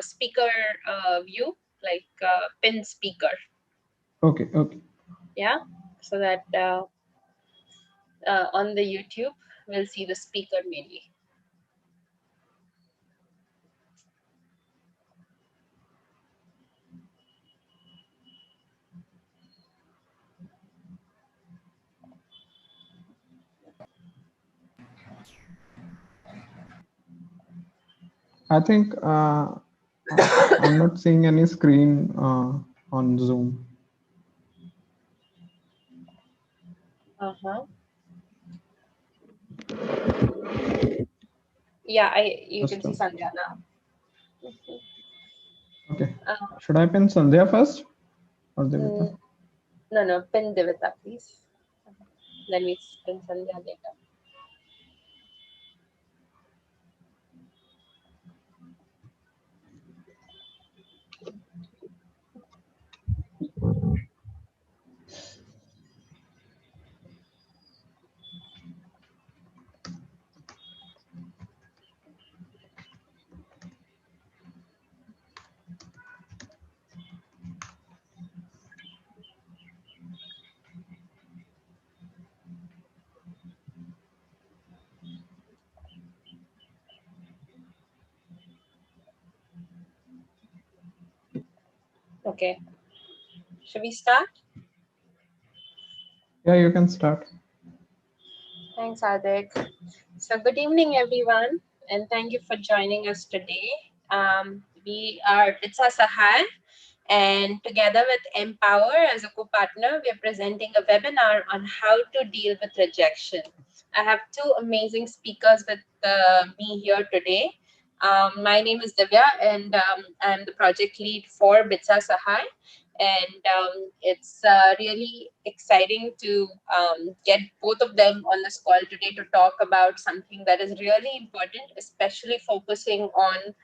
speaker view, like pin speaker. Okay. Yeah, so that on the YouTube, we'll see the speaker mainly. I think I'm not seeing any screen on Zoom. Yeah, you can see Sandhya now. Okay. Should I pin Sandhya first or Divita? No, pin Divita, please. Let me pin Sandhya later. Okay. Should we start? Yeah, you can start. Thanks, Adik. So good evening, everyone, and thank you for joining us today. We are BITSAA Sahaaya, and together with MPower as a co-partner, we are presenting a webinar on how to deal with rejection. I have two amazing speakers with me here today. My name is Divya, and I'm the project lead for BITSAA Sahaaya. And it's really exciting to get both of them on this call today to talk about something that is really important, especially focusing on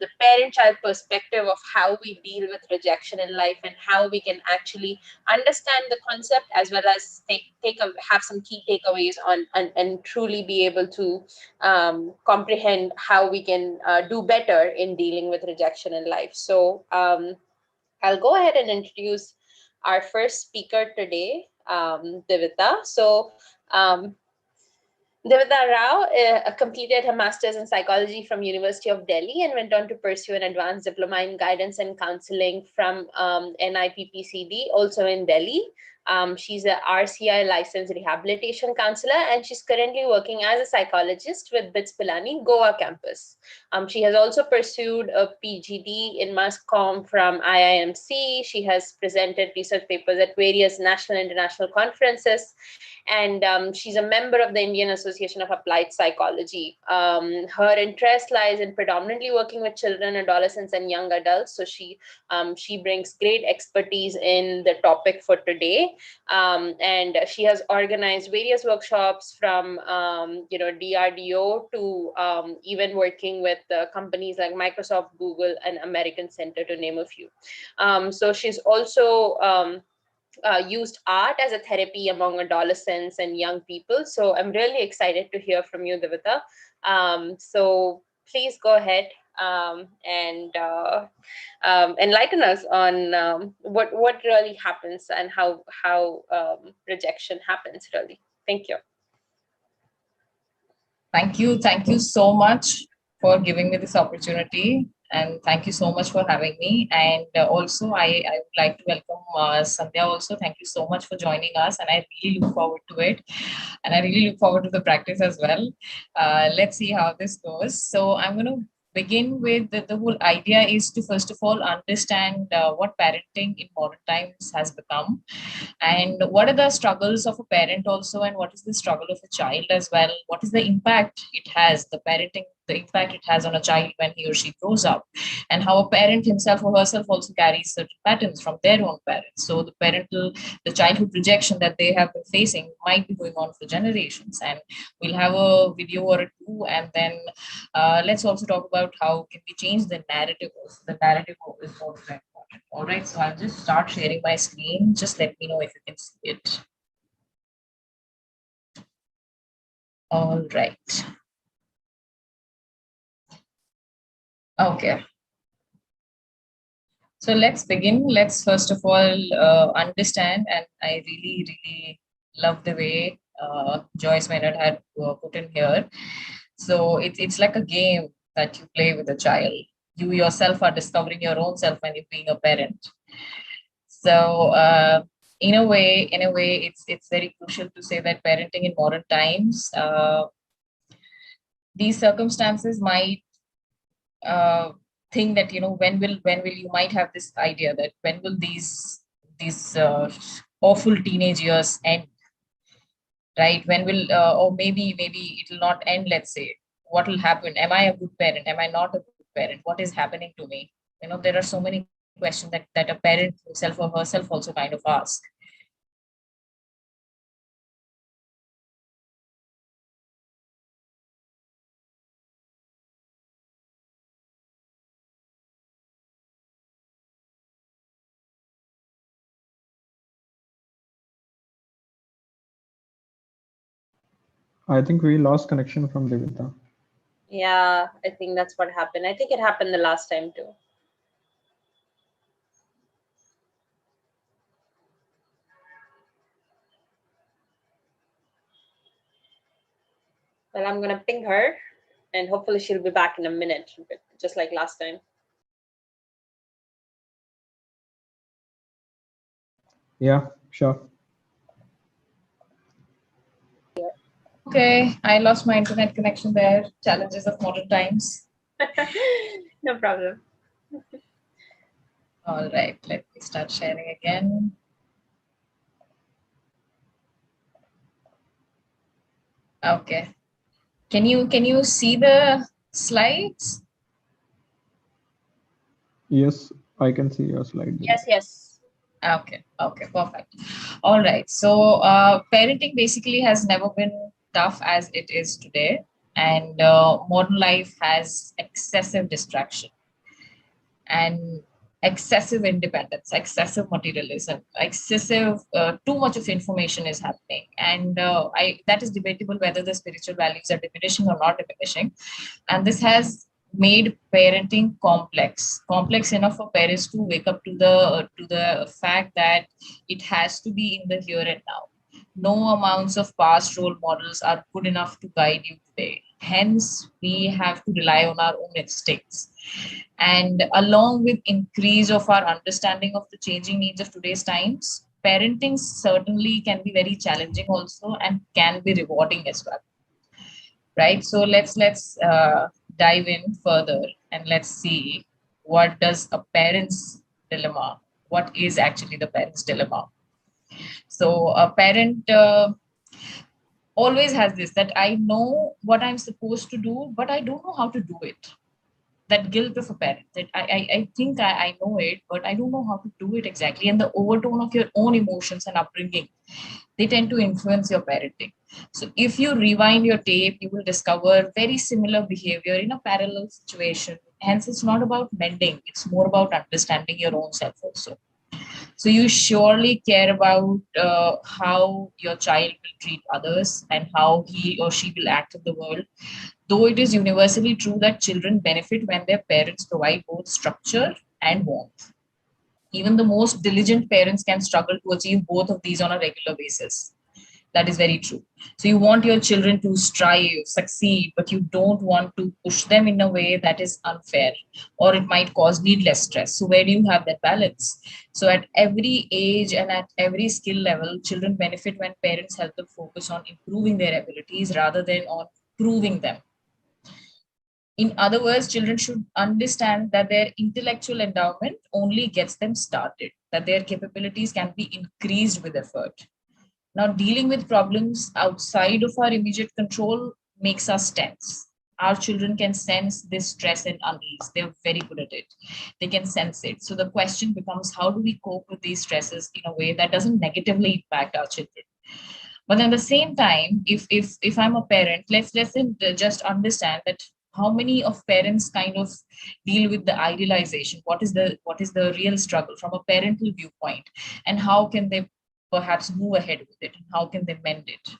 the parent-child perspective of how we deal with rejection in life and how we can actually understand the concept as well as have some key takeaways on and truly be able to comprehend how we can do better in dealing with rejection in life. So I'll go ahead and introduce our first speaker today, Divita. So Divita Rao completed her master's in psychology from University of Delhi and went on to pursue an advanced diploma in guidance and counseling from NIPPCD, also in Delhi. She's a RCI licensed rehabilitation counselor, and she's currently working as a psychologist with BITS Pilani, Goa campus. She has also pursued a PGD in Mass Comm from IIMC. She has presented research papers at various national and international conferences, and she's a member of the Indian Association of Applied Psychology. Her interest lies in predominantly working with children, adolescents, and young adults. So she brings great expertise in the topic for today, and she has organized various workshops from DRDO to even working with companies like Microsoft, Google, and American Center, to name a few. So she's also used art as a therapy among adolescents and young people. So I'm really excited to hear from you, Divita. So please go ahead and enlighten us on what really happens and how rejection happens, really. Thank you. Thank you so much for giving me this opportunity, and thank you so much for having me. And also I would like to welcome Sandhya also. Thank you so much for joining us, and I really look forward to it, and I really look forward to the practice as well. Let's see how this goes. So I'm going to begin with the whole idea is to first of all understand what parenting in modern times has become, and what are the struggles of a parent also, and what is the struggle of a child as well. What is the impact it has, the impact it has on a child when he or she grows up, and how a parent himself or herself also carries certain patterns from their own parents. So the childhood rejection that they have been facing might be going on for generations, and we'll have a video or two, and then let's also talk about how can we change the narrative. The narrative is also important. All right, so I'll just start sharing my screen. Just let me know if you can see it. All right. Okay. So let's begin. Let's first of all understand, and I really love the way Joyce Maynard had put in here. So it's like a game that you play with a child. You yourself are discovering your own self when you're being a parent. So in a way, it's very crucial to say that parenting in modern times, these circumstances might think that, when will you might have this idea that when will these awful teenage years end, right? When will or maybe it will not end. Let's say, what will happen? Am I a good parent? Am I not a good parent? What is happening to me? There are so many questions that a parent himself or herself also kind of ask. I think we lost connection from Divita. Yeah, I think that's what happened. I think it happened the last time too. Well, I'm gonna ping her and hopefully she'll be back in a minute, just like last time. Yeah, sure. Okay, I lost my internet connection there. Challenges of modern times. No problem. All right, let me start sharing again. Okay. Can you see the slides? Yes, I can see your slide. Yes, yes. Okay, perfect. All right. So parenting basically has never been tough as it is today. And modern life has excessive distraction and excessive independence, excessive materialism, excessive, too much of information is happening. And that is debatable whether the spiritual values are diminishing or not diminishing. And this has made parenting complex enough for parents to wake up to the fact that it has to be in the here and now. No amounts of past role models are good enough to guide you today. Hence, we have to rely on our own instincts. And along with increase of our understanding of the changing needs of today's times, parenting certainly can be very challenging also and can be rewarding as well. Right? So let's dive in further and let's see what does a parent's dilemma, what is actually the parent's dilemma. So a parent always has this, that I know what I'm supposed to do, but I don't know how to do it. That guilt of a parent, that I think I know it, but I don't know how to do it exactly. And the overtone of your own emotions and upbringing, they tend to influence your parenting. So if you rewind your tape, you will discover very similar behavior in a parallel situation. Hence, it's not about mending, it's more about understanding your own self also. So you surely care about how your child will treat others and how he or she will act in the world. Though it is universally true that children benefit when their parents provide both structure and warmth. Even the most diligent parents can struggle to achieve both of these on a regular basis. That is very true. So you want your children to strive, succeed, but you don't want to push them in a way that is unfair or it might cause needless stress. So where do you have that balance? So at every age and at every skill level, children benefit when parents help them focus on improving their abilities rather than on proving them. In other words, children should understand that their intellectual endowment only gets them started, that their capabilities can be increased with effort. Now, dealing with problems outside of our immediate control makes us tense. Our children can sense this stress and unease. They're very good at it. They can sense it. So the question becomes, how do we cope with these stresses in a way that doesn't negatively impact our children? But at the same time, if I'm a parent, let's just understand that how many of parents kind of deal with the idealization. What is the real struggle from a parental viewpoint, and how can they perhaps move ahead with it, and how can they mend it?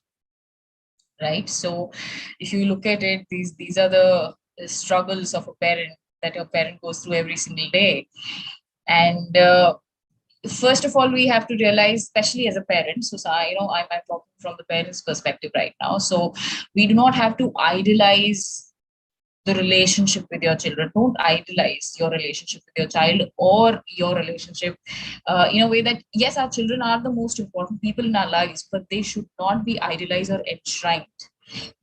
Right. So if you look at it, these are the struggles of a parent that your parent goes through every single day. And first of all, we have to realize, especially as a parent, so I'm talking from the parents' perspective right now. So we do not have to idolize the relationship with your children. Don't idolize your relationship with your child or your relationship in a way that, yes, our children are the most important people in our lives, but they should not be idolized or enshrined.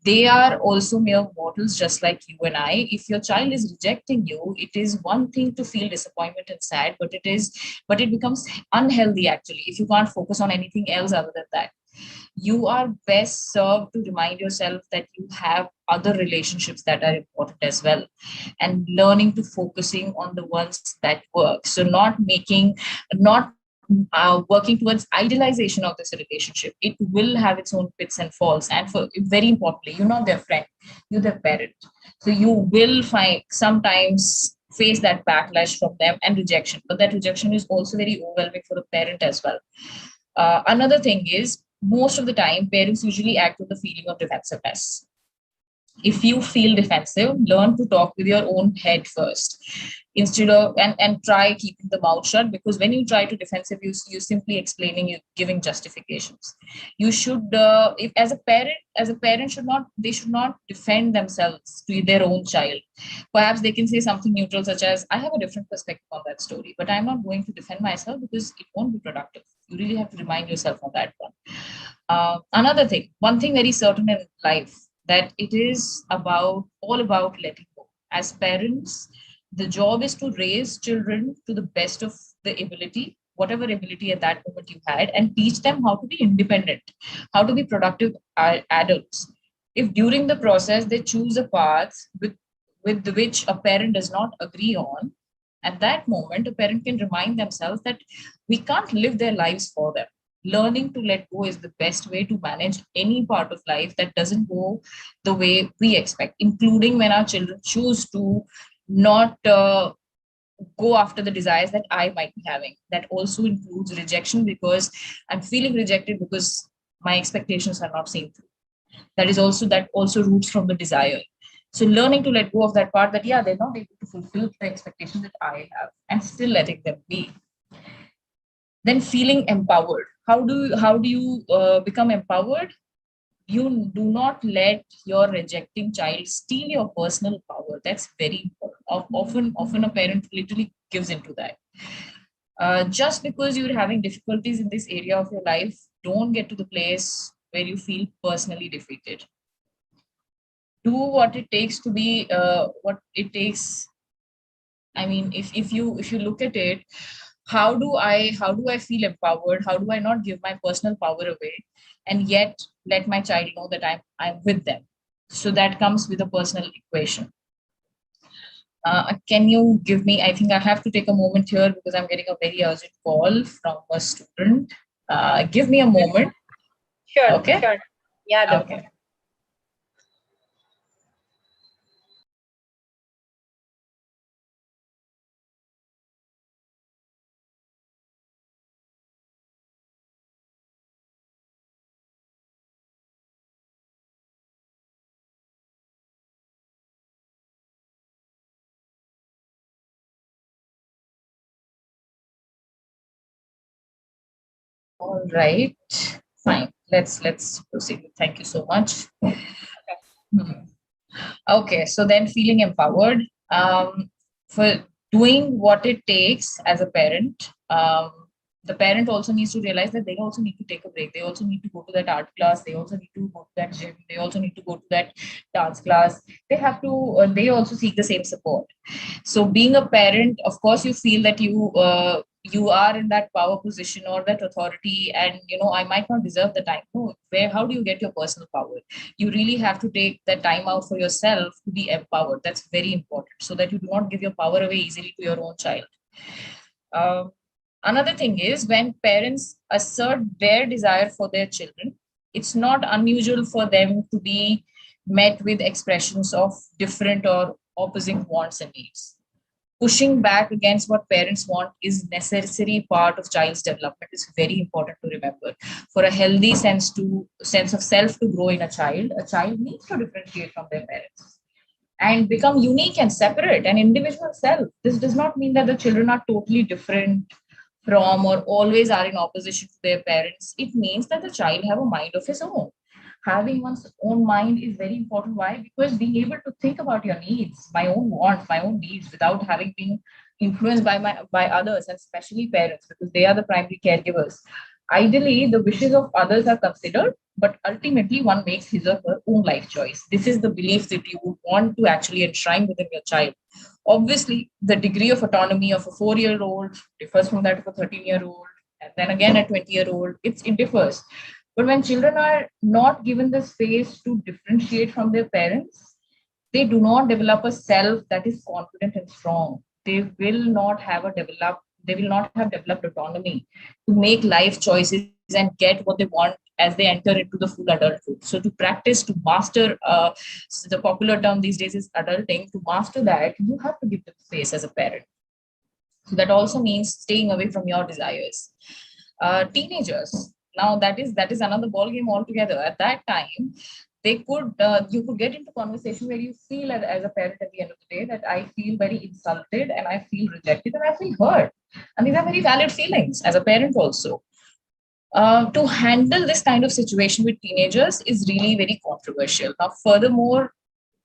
They are also mere mortals, just like you and I. If your child is rejecting you, it is one thing to feel disappointment and sad, but it becomes unhealthy actually if you can't focus on anything else other than that. You are best served to remind yourself that you have other relationships that are important as well, and learning to focusing on the ones that work. So not working towards idealization of this relationship. It will have its own pits and falls, and for very importantly, you're not their friend, you're their parent. So you will find sometimes face that backlash from them and rejection, but that rejection is also very overwhelming for the parent as well. Another thing is, most of the time, parents usually act with the feeling of defensiveness. If you feel defensive, learn to talk with your own head first, instead of and try keeping the mouth shut, because when you try to defensive, you simply explaining, you giving justifications. You should, if as a parent should not, they should not defend themselves to their own child. Perhaps they can say something neutral, such as, I have a different perspective on that story, but I'm not going to defend myself because it won't be productive. You really have to remind yourself on that one. Another thing, one thing very certain in life, that it is all about letting go. As parents, the job is to raise children to the best of the ability, whatever ability at that moment you had, and teach them how to be independent, how to be productive adults. If during the process they choose a path with which a parent does not agree on, at that moment, a parent can remind themselves that we can't live their lives for them. Learning to let go is the best way to manage any part of life that doesn't go the way we expect, including when our children choose to not go after the desires that I might be having. That also includes rejection, because I'm feeling rejected because my expectations are not seen through. That also roots from the desire. So learning to let go of that part, that, yeah, they're not able to fulfill the expectations that I have, and still letting them be. Then feeling empowered. How do you become empowered? You do not let your rejecting child steal your personal power. That's very important. Often a parent literally gives into that. Just because you're having difficulties in this area of your life, don't get to the place where you feel personally defeated. Do what it takes to be what it takes. I mean, if you look at it, how do I feel empowered? How do I not give my personal power away, and yet let my child know that I'm with them? So that comes with a personal equation. Can you give me? I think I have to take a moment here because I'm getting a very urgent call from a student. Give me a moment. Sure. Okay. Sure. Yeah. Okay. All right. Fine. Let's proceed. Thank you so much. Hmm. Okay, so then feeling empowered for doing what it takes as a parent. The parent also needs to realize that they also need to take a break. They also need to go to that art class. They also need to go to that gym. They also need to go to that dance class. They have to. They also seek the same support. So being a parent, of course, you feel that you are in that power position or that authority, and I might not deserve the time. No, where? How do you get your personal power? You really have to take that time out for yourself to be empowered. That's very important, so that you do not give your power away easily to your own child. Um, Another thing is, when parents assert their desire for their children, it's not unusual for them to be met with expressions of different or opposing wants and needs. Pushing back against what parents want is necessary part of child's development. Is very important to remember. For a healthy sense of self to grow in a child needs to differentiate from their parents. and become unique and separate and individual self. This does not mean that the children are totally different from or always are in opposition to their parents. It means that the child have a mind of his own. Having one's own mind is very important. Why? Because being able to think about your needs, my own wants, my own needs, without having been influenced by others, and especially parents, because they are the primary caregivers. Ideally, the wishes of others are considered, but ultimately one makes his or her own life choice. This is the belief that you would want to actually enshrine within your child. Obviously, the degree of autonomy of a 4-year-old differs from that of a 13-year-old, and then again a 20-year-old. It differs. But when children are not given the space to differentiate from their parents, they do not develop a self that is confident and strong. They will not have developed autonomy to make life choices and get what they want as they enter into the full adulthood. So to practice, to master, so the popular term these days is adulting. To master that, you have to give them space as a parent. So that also means staying away from your desires. Teenagers, now that is another ball game altogether. At that time, they could you could get into conversation where you feel as a parent at the end of the day that I feel very insulted and I feel rejected and I feel hurt, and these are very valid feelings as a parent also. To handle this kind of situation with teenagers is really very controversial. Now, furthermore,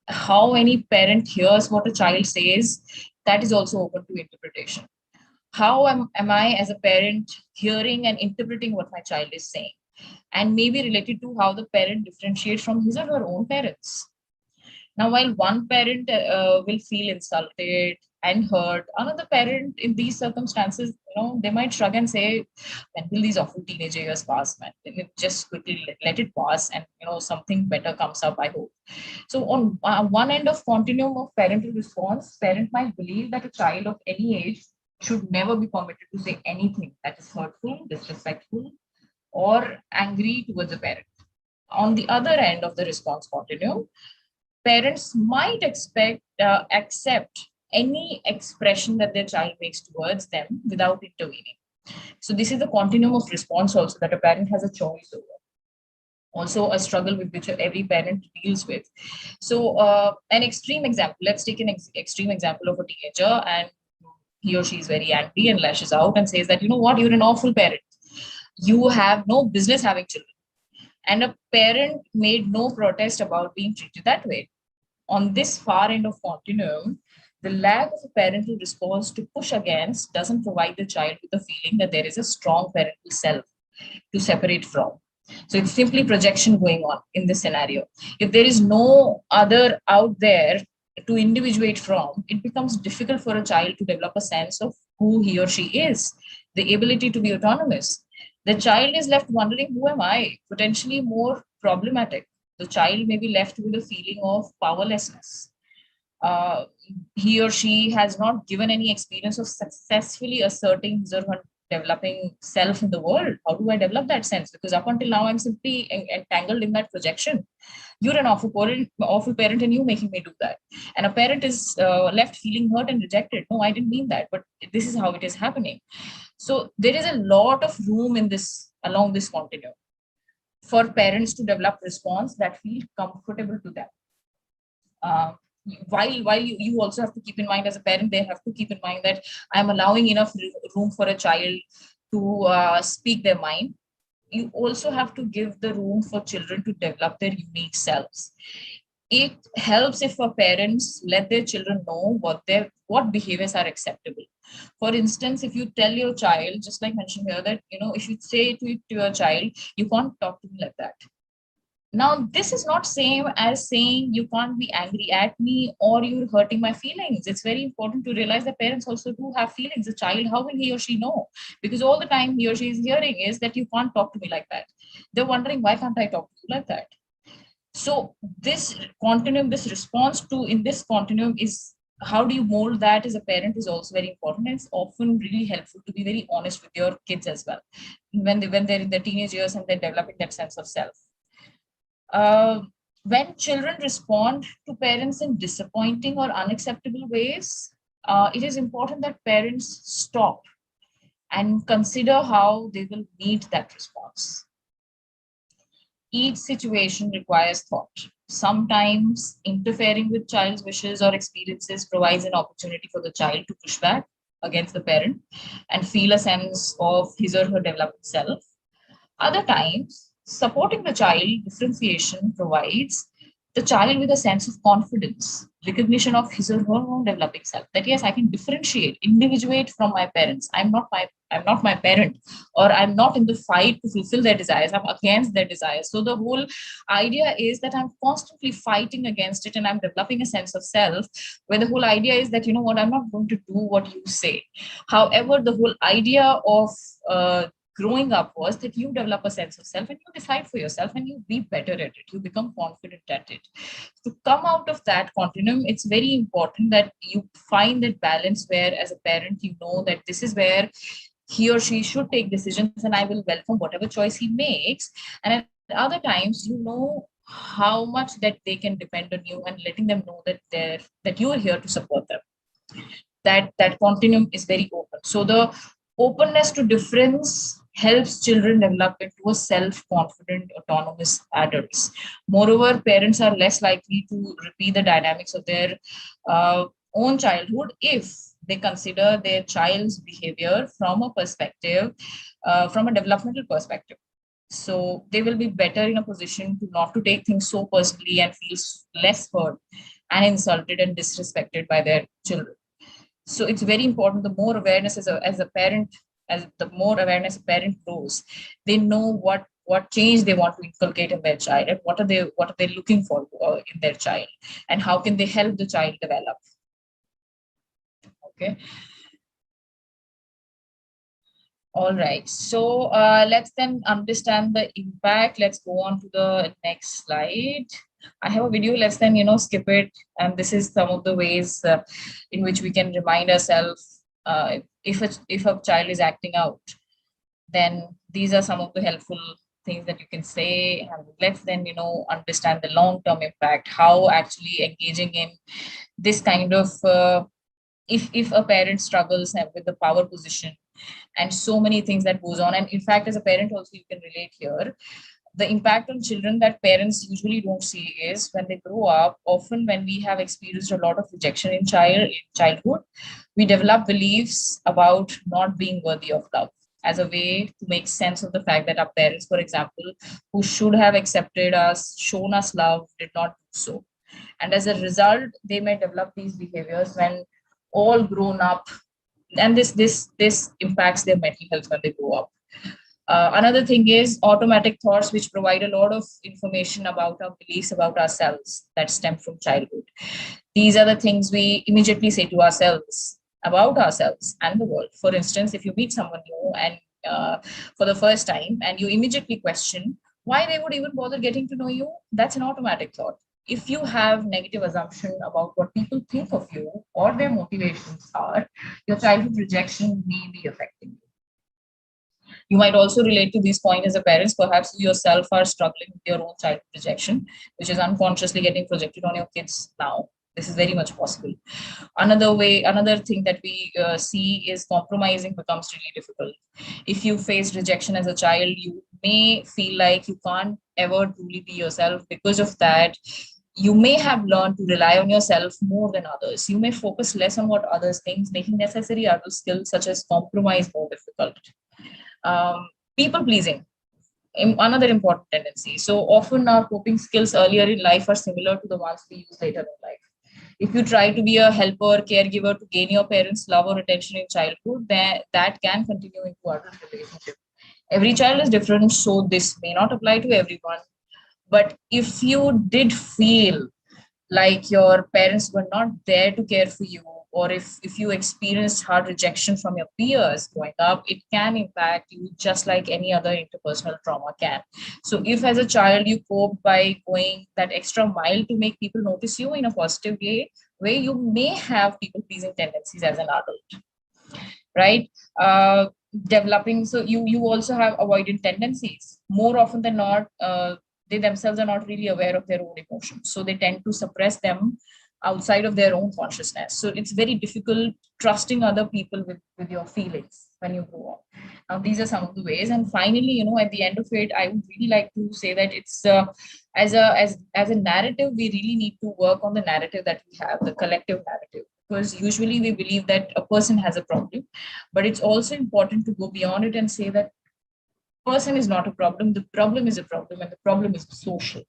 how any parent hears what a child says, that is also open to interpretation. How am I as a parent hearing and interpreting what my child is saying? And maybe related to how the parent differentiates from his or her own parents. Now, while one parent will feel insulted and hurt, another parent in these circumstances, they might shrug and say, when will these awful teenage years pass, man? Just quickly let it pass, and something better comes up, I hope. So on one end of continuum of parental response, parent might believe that a child of any age should never be permitted to say anything that is hurtful, disrespectful, or angry towards a parent. On the other end of the response continuum, parents might accept any expression that their child makes towards them without intervening. So this is the continuum of response also that a parent has a choice over. Also a struggle with which every parent deals with. So an extreme example, let's take an extreme example of a teenager, and he or she is very angry and lashes out and says that, you know what, you're an awful parent. You have no business having children. And a parent made no protest about being treated that way. On this far end of continuum, the lack of a parental response to push against doesn't provide the child with the feeling that there is a strong parental self to separate from. So it's simply projection going on in this scenario. If there is no other out there to individuate from, it becomes difficult for a child to develop a sense of who he or she is, the ability to be autonomous. The child is left wondering, who am I? Potentially more problematic. The child may be left with a feeling of powerlessness. He or she has not given any experience of successfulully asserting his or her developing self in the world. How do I develop that sense? Because up until now, I'm simply entangled in that projection. You're an awful parent, and you making me do that. And a parent is left feeling hurt and rejected. No, I didn't mean that, but this is how it is happening. So there is a lot of room in this, along this continuum, for parents to develop response that feel comfortable to them. While you also have to keep in mind, as a parent, they have to keep in mind that I'm allowing enough room for a child to speak their mind. You also have to give the room for children to develop their unique selves. It helps if parents let their children know what behaviors are acceptable. For instance, if you tell your child, just like mentioned here, that if you say to your child, you can't talk to me like that. Now, this is not same as saying you can't be angry at me or you're hurting my feelings. It's very important to realize that parents also do have feelings. A child, how will he or she know? Because all the time he or she is hearing is that you can't talk to me like that. They're wondering, why can't I talk to you like that? So this continuum, this response to in this continuum is how do you mold that as a parent is also very important. And it's often really helpful to be very honest with your kids as well when they're in their teenage years and they're developing that sense of self. When children respond to parents in disappointing or unacceptable ways, it is important that parents stop and consider how they will meet that response. Each situation requires thought. Sometimes interfering with child's wishes or experiences provides an opportunity for the child to push back against the parent and feel a sense of his or her developing self. Other times, supporting the child differentiation provides the child with a sense of confidence, recognition of his or her own developing self. That yes, I can differentiate, individuate from my parents. I'm not my parent, or I'm not in the fight to fulfill their desires. I'm against their desires. So the whole idea is that I'm constantly fighting against it, and I'm developing a sense of self where the whole idea is that, you know what, I'm not going to do what you say. However, the whole idea of growing up was that you develop a sense of self and you decide for yourself and you be better at it. You become confident at it. To come out of that continuum, it's very important that you find that balance where, as a parent, you know that this is where he or she should take decisions and I will welcome whatever choice he makes. And at other times, you know how much that they can depend on you and letting them know that you are here to support them. That continuum is very open. So the openness to difference helps children develop into a self-confident, autonomous adults. Moreover, parents are less likely to repeat the dynamics of their own childhood if they consider their child's behavior from a perspective, from a developmental perspective. So they will be better in a position to not to take things so personally and feel less hurt and insulted and disrespected by their children. So it's very important. The more awareness as a parent, as the more awareness a parent grows, they know what change they want to inculcate in their child and what are they looking for in their child, and how can they help the child develop. Okay. All right. So let's then understand the impact. Let's go on to the next slide. I have a video, let's then, skip it. And this is some of the ways in which we can remind ourselves if a child is acting out, then these are some of the helpful things that you can say. And let's then, understand the long-term impact, how actually engaging in this kind of, if a parent struggles with the power position and so many things that goes on. And in fact, as a parent also, you can relate here. The impact on children that parents usually don't see is when they grow up, often when we have experienced a lot of rejection in childhood, we develop beliefs about not being worthy of love as a way to make sense of the fact that our parents, for example, who should have accepted us, shown us love, did not do so. And as a result, they may develop these behaviors when all grown up, and this impacts their mental health when they grow up. Another thing is automatic thoughts, which provide a lot of information about our beliefs about ourselves that stem from childhood. These are the things we immediately say to ourselves about ourselves and the world. For instance, if you meet someone new and for the first time, and you immediately question why they would even bother getting to know you, that's an automatic thought. If you have negative assumption about what people think of you or their motivations are, your childhood rejection may be affecting you. You might also relate to these points as a parent. Perhaps you yourself are struggling with your own childhood rejection, which is unconsciously getting projected on your kids now. This is very much possible. Another thing that we see is compromising becomes really difficult. If you face rejection as a child, you may feel like you can't ever truly be yourself. Because of that, you may have learned to rely on yourself more than others. You may focus less on what others think, making necessary adult skills such as compromise more difficult. People pleasing, another important tendency. So often our coping skills earlier in life are similar to the ones we use later in life. If you try to be a helper, caregiver to gain your parents' love or attention in childhood, then that can continue into adult relationship. Every child is different, so this may not apply to everyone. But if you did feel like your parents were not there to care for you, or if you experienced hard rejection from your peers growing up, it can impact you just like any other interpersonal trauma can. So if as a child you cope by going that extra mile to make people notice you in a positive way, where you may have people pleasing tendencies as an adult, right? Developing, so you also have avoidant tendencies. More often than not, they themselves are not really aware of their own emotions, so they tend to suppress them outside of their own consciousness. So it's very difficult trusting other people with your feelings when you grow up. Now, these are some of the ways. And finally, at the end of it, I would really like to say that it's as a narrative, we really need to work on the narrative that we have, the collective narrative. Because usually we believe that a person has a problem, but it's also important to go beyond it and say that person is not a problem. The problem is a problem, and the problem is social.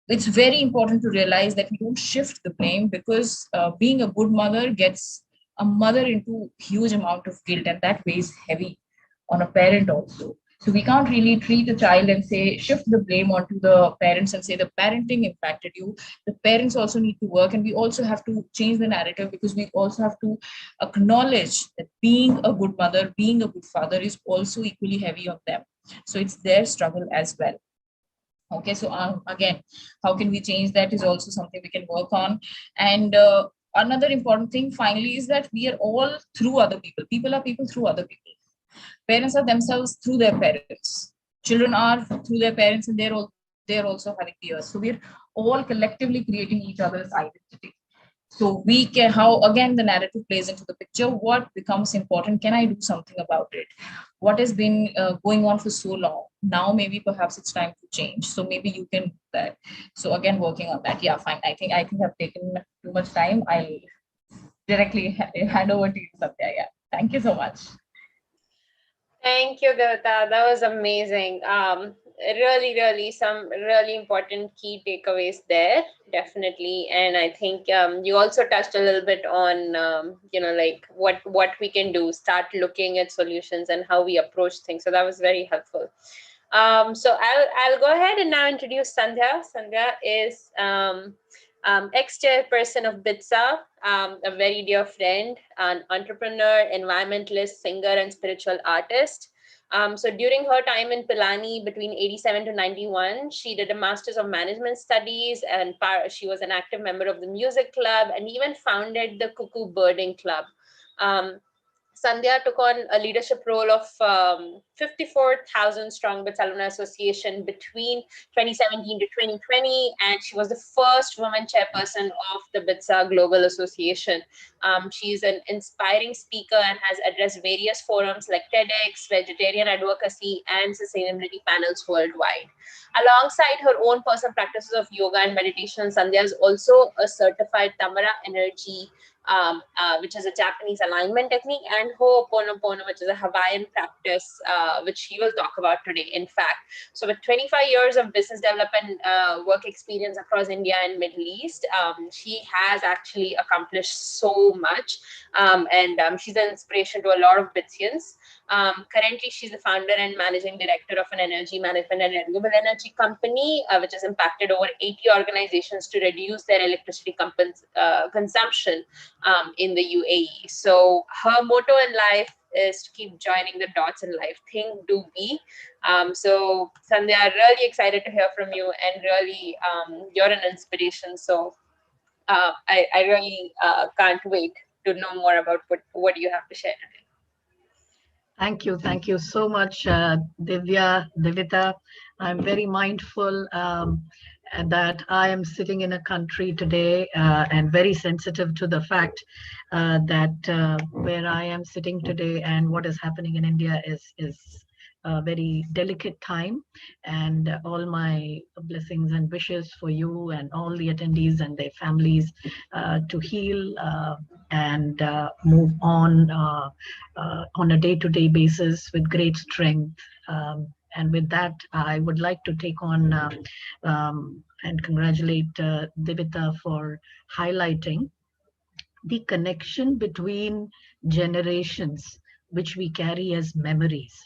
It's very important to realize that we don't shift the blame, because being a good mother gets a mother into huge amount of guilt, and that weighs heavy on a parent also. So we can't really treat a child and say, shift the blame onto the parents and say the parenting impacted you. The parents also need to work, and we also have to change the narrative, because we also have to acknowledge that being a good mother, being a good father is also equally heavy on them. So it's their struggle as well. Okay, so again, how can we change that is also something we can work on. And another important thing finally is that we are all through other people. People are people through other people. Parents are themselves through their parents. Children are through their parents, and they're also having peers. So we're all collectively creating each other's identity. So we can, how again the narrative plays into the picture. What becomes important? Can I do something about it? What has been going on for so long? Now maybe perhaps it's time to change. So maybe you can do that. So again, working on that. Yeah, fine. I think I've taken too much time. I'll directly hand over to you, Sandhya. Yeah. Thank you so much. Thank you, Divita. That was amazing. Really some really important key takeaways there, definitely. And I think you also touched a little bit on, like what we can do, start looking at solutions and how we approach things. So that was very helpful. So I'll go ahead and now introduce Sandhya. Sandhya is ex-chairperson of BITSAA, a very dear friend, an entrepreneur, environmentalist, singer, and spiritual artist. So during her time in Pilani between 87 to 91, she did a Master's of Management Studies, and she was an active member of the music club and even founded the Cuckoo Birding Club. Sandhya took on a leadership role of 54,000 strong BITSAA Alumni Association between 2017 to 2020, and she was the first woman chairperson of the BITSAA Global Association. She's an inspiring speaker and has addressed various forums like TEDx, vegetarian advocacy, and sustainability panels worldwide. Alongside her own personal practices of yoga and meditation, Sandhya is also a certified Tamara Energy, which is a Japanese alignment technique, and Ho'oponopono, which is a Hawaiian practice, which she will talk about today, in fact. So with 25 years of business development work experience across India and Middle East, she has actually accomplished so much, and she's an inspiration to a lot of BITSians. Currently, she's the founder and managing director of an energy management and renewable energy company, which has impacted over 80 organizations to reduce their electricity consumption in the UAE. So her motto in life is to keep joining the dots in life. Think, do, be. So Sandhya, really excited to hear from you, and really you're an inspiration. So I really can't wait to know more about what you have to share today. Thank you. Thank you so much, Divita. I'm very mindful that I am sitting in a country today and very sensitive to the fact that where I am sitting today and what is happening in India is a very delicate time, and all my blessings and wishes for you and all the attendees and their families to heal and move on a day-to-day basis with great strength. And with that, I would like to take on and congratulate Divita for highlighting the connection between generations, which we carry as memories.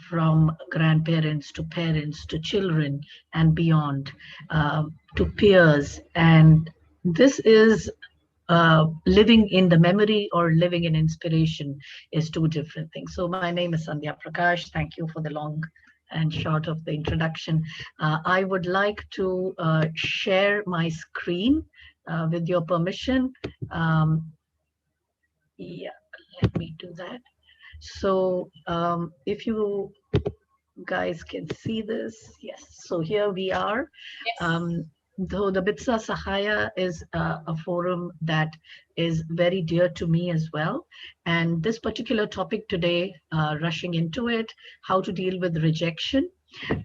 From grandparents to parents to children and beyond, to peers. And this is living in the memory or living in inspiration is two different things. So my name is Sandhya Prakash. Thank you for the long and short of the introduction. I would like to share my screen with your permission. Yeah, let me do that. So if you guys can see this, yes. So here we are. Yes. though the BITSAA Sahaaya is a forum that is very dear to me as well. And this particular topic today, rushing into it, how to deal with rejection.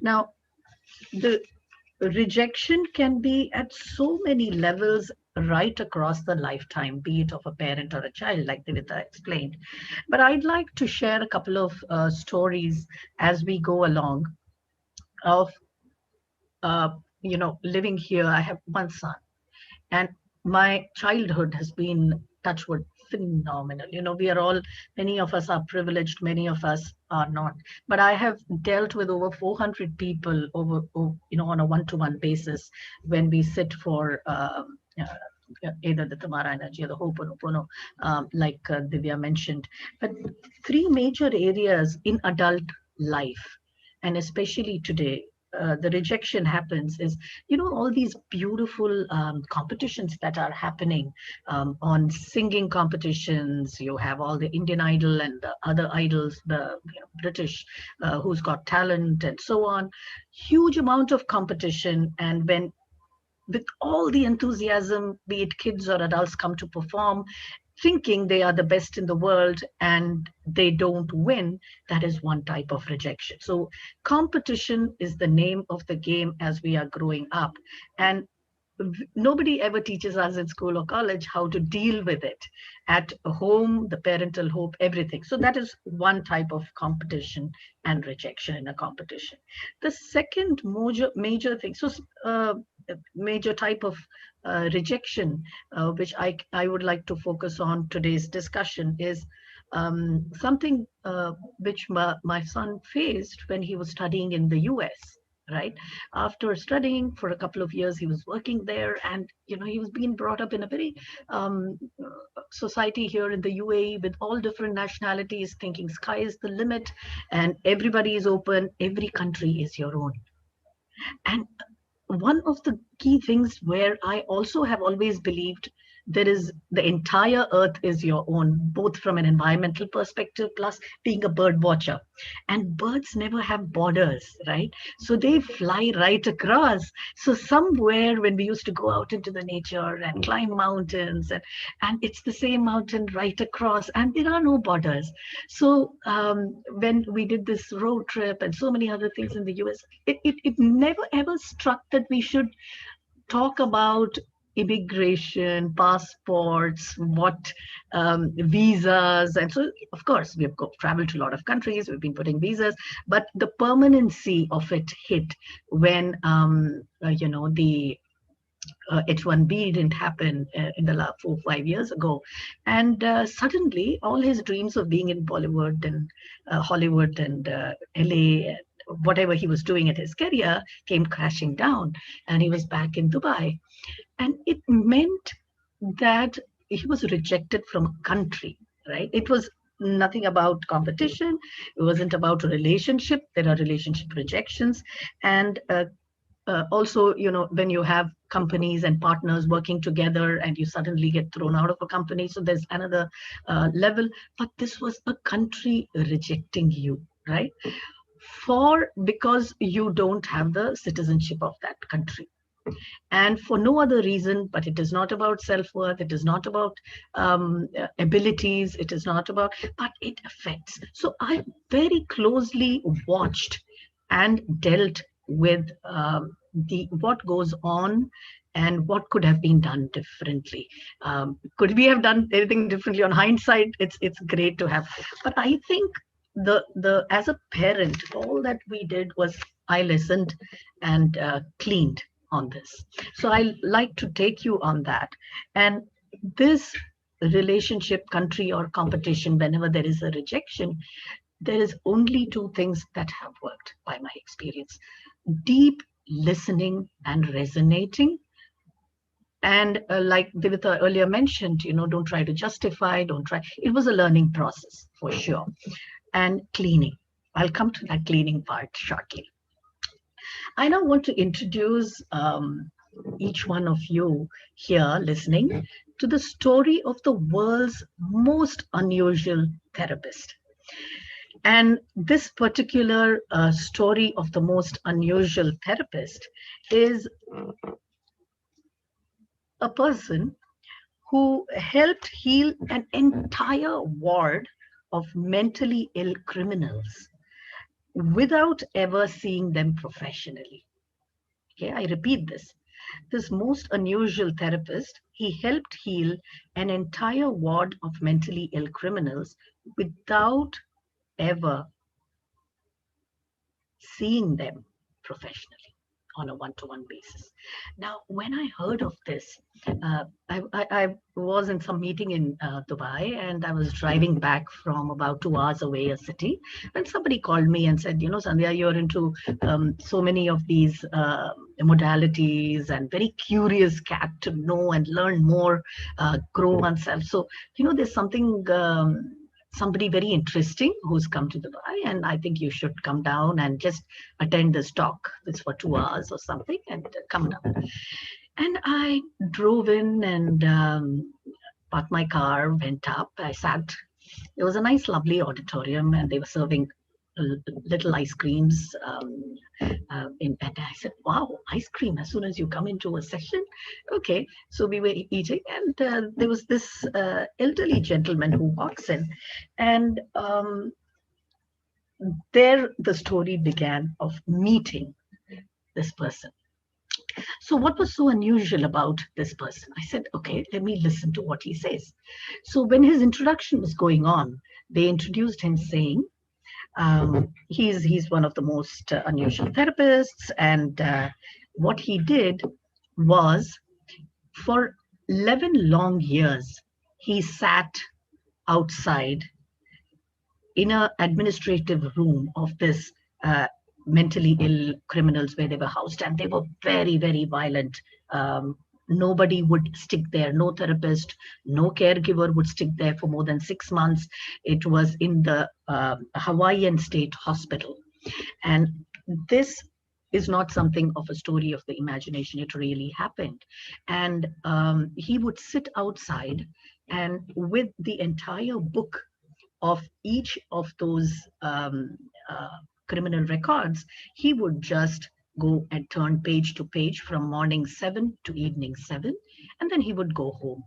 Now, the rejection can be at so many levels right across the lifetime, be it of a parent or a child, like Divita explained. But I'd like to share a couple of stories as we go along of, living here. I have one son, and my childhood has been, touchwood, phenomenal. We are all, many of us are privileged, many of us are not. But I have dealt with over 400 people on a one-to-one basis when we sit for either the Tamara energy or the Ho'oponopono, like Divya mentioned. But three major areas in adult life, and especially today, the rejection happens is, all these beautiful competitions that are happening on singing competitions. You have all the Indian Idol and the other idols, the British, Who's Got Talent, and so on. Huge amount of competition. And when, with all the enthusiasm, be it kids or adults, come to perform, thinking they are the best in the world and they don't win, that is one type of rejection. So competition is the name of the game as we are growing up. And nobody ever teaches us in school or college how to deal with it at home, the parental hope, everything. So that is one type of competition and rejection in a competition. The second major thing, major type of rejection, which I would like to focus on today's discussion, is something which my son faced when he was studying in the US. Right after studying for a couple of years, he was working there, and he was being brought up in a very society here in the UAE with all different nationalities, thinking sky is the limit and everybody is open, every country is your own. And one of the key things where I also have always believed there is, the entire earth is your own, both from an environmental perspective, plus being a bird watcher. And birds never have borders, right? So they fly right across. So somewhere when we used to go out into the nature and climb mountains, and it's the same mountain right across, and there are no borders. So when we did this road trip and so many other things in the US, it never ever struck that we should talk about immigration, passports, what visas. And so, of course, we've traveled to a lot of countries, we've been putting visas, but the permanency of it hit when, the H1B didn't happen in the last 4 or 5 years ago. And suddenly all his dreams of being in Bollywood and Hollywood and LA, whatever he was doing at his career, came crashing down, and he was back in Dubai. And it meant that he was rejected from a country, right? It was nothing about competition. It wasn't about a relationship. There are relationship rejections. And also, when you have companies and partners working together and you suddenly get thrown out of a company, so there's another level. But this was a country rejecting you, right? Because you don't have the citizenship of that country. And for no other reason, but it is not about self-worth, it is not about abilities, it is not about, but it affects. So I very closely watched and dealt with what goes on and what could have been done differently. Could we have done anything differently? On hindsight, it's great to have, but I think the as a parent, all that we did was I listened and cleaned on this. So I like to take you on that. And this relationship, country, or competition, whenever there is a rejection, there is only two things that have worked by my experience: deep listening and resonating. And like Divita earlier mentioned, don't try to justify, don't try. It was a learning process for sure. And cleaning. I'll come to that cleaning part shortly. I now want to introduce each one of you here listening to the story of the world's most unusual therapist. And this particular story of the most unusual therapist is a person who helped heal an entire ward of mentally ill criminals without ever seeing them professionally. Okay, I repeat this. This most unusual therapist, he helped heal an entire ward of mentally ill criminals without ever seeing them professionally on a one-to-one basis. Now, when I heard of this, I was in some meeting in Dubai, and I was driving back from about 2 hours away a city, and somebody called me and said, you know, Sandhya, you're into so many of these modalities and very curious cat to know and learn more, grow oneself. So, you know, there's something somebody very interesting who's come to Dubai, and I think you should come down and just attend this talk. It's for 2 hours or something, and come down. And I drove in and parked my car, went up. I sat. It was a nice, lovely auditorium, and they were serving little ice creams. And I said, wow, ice cream as soon as you come into a session. Okay, so we were eating, and there was this elderly gentleman who walks in, and there the story began of meeting this person. So what was so unusual about this person? I said, okay, let me listen to what he says. So when his introduction was going on, they introduced him saying, he's one of the most unusual therapists, and what he did was, for 11 long years, he sat outside in an administrative room of this mentally ill criminals where they were housed, and they were very, very violent. Nobody would stick there, no therapist, no caregiver would stick there for more than 6 months. It was in the Hawaiian State Hospital. And this is not something of a story of the imagination, it really happened. And he would sit outside, and with the entire book of each of those criminal records, he would just go and turn page to page from morning 7 to evening 7, and then he would go home.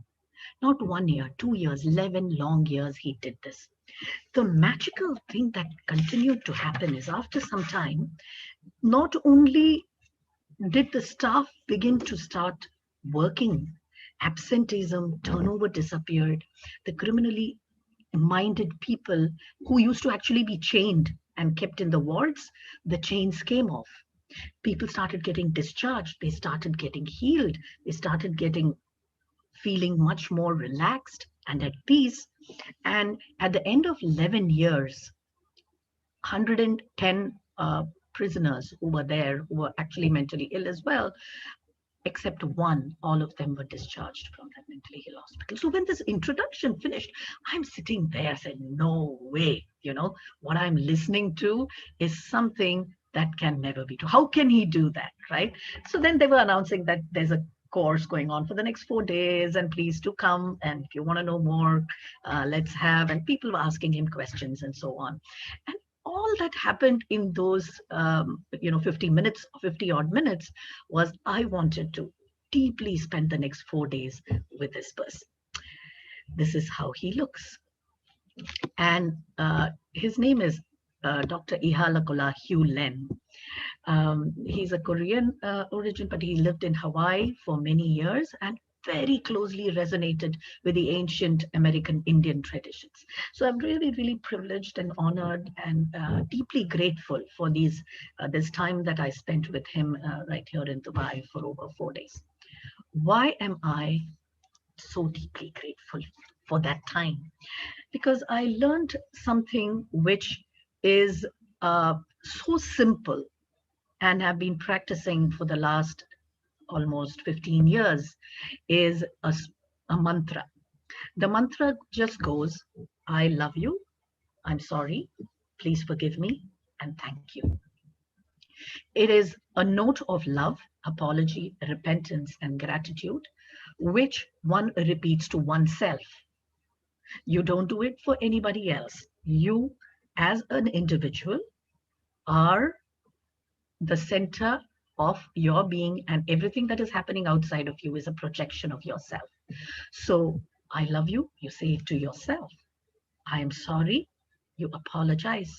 Not 1 year, 2 years, 11 long years he did this. The magical thing that continued to happen is, after some time, not only did the staff begin to start working, absenteeism, turnover disappeared, the criminally minded people who used to actually be chained and kept in the wards, the chains came off. People started getting discharged, they started getting healed, they started feeling much more relaxed and at peace. And at the end of 11 years, 110 prisoners who were there, who were actually mentally ill as well, except one, all of them were discharged from that mentally ill hospital. So when this introduction finished, I'm sitting there, I said, no way, you know, what I'm listening to is something that can never be true. How can he do that, right? So then they were announcing that there's a course going on for the next 4 days, and please do come, and if you want to know more, let's have, and people were asking him questions and so on. And all that happened in those 50 minutes, 50 odd minutes, was I wanted to deeply spend the next 4 days with this person. This is how he looks. And his name is Dr. Ihalakola Hugh Len. He's a Korean origin, but he lived in Hawaii for many years and very closely resonated with the ancient American Indian traditions. So I'm really, really privileged and honored and deeply grateful for this time that I spent with him right here in Dubai for over 4 days. Why am I so deeply grateful for that time? Because I learned something which is so simple and have been practicing for the last almost 15 years, is a mantra. The mantra just goes, I love you, I'm sorry, please forgive me, and thank you. It is a note of love, apology, repentance, and gratitude, which one repeats to oneself. You don't do it for anybody else. You, as an individual, are the center of your being, and everything that is happening outside of you is a projection of yourself. So I love you, you say it to yourself. I am sorry, you apologize.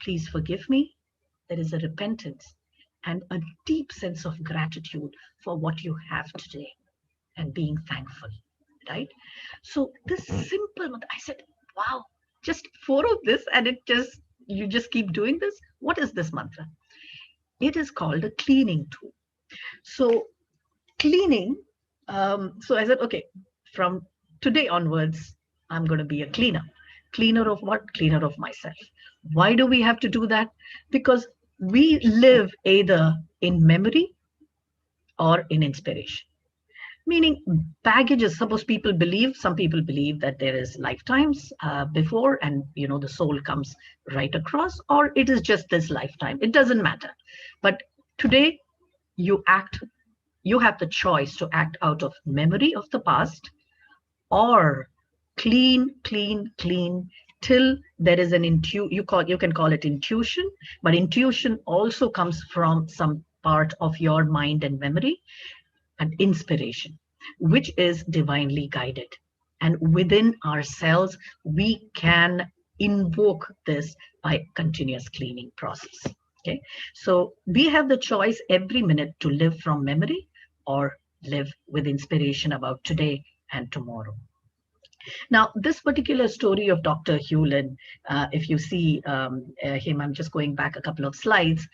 Please forgive me. There is a repentance and a deep sense of gratitude for what you have today and being thankful, right? So this simple, I said, wow, just 4 of this, and you just keep doing this. What is this mantra? It is called a cleaning tool. So cleaning, so I said, okay, from today onwards, I'm going to be a cleaner. Cleaner of what? Cleaner of myself. Why do we have to do that? Because we live either in memory or in inspiration. Meaning baggages, suppose some people believe that there is lifetimes before, and the soul comes right across, or it is just this lifetime. It doesn't matter. But today you have the choice to act out of memory of the past, or clean till there is an you can call it intuition, but intuition also comes from some part of your mind and memory, and inspiration, which is divinely guided. And within ourselves, we can invoke this by continuous cleaning process. Okay, so we have the choice every minute to live from memory or live with inspiration about today and tomorrow. Now, this particular story of Dr. Hewlin, if you see him, I'm just going back a couple of slides.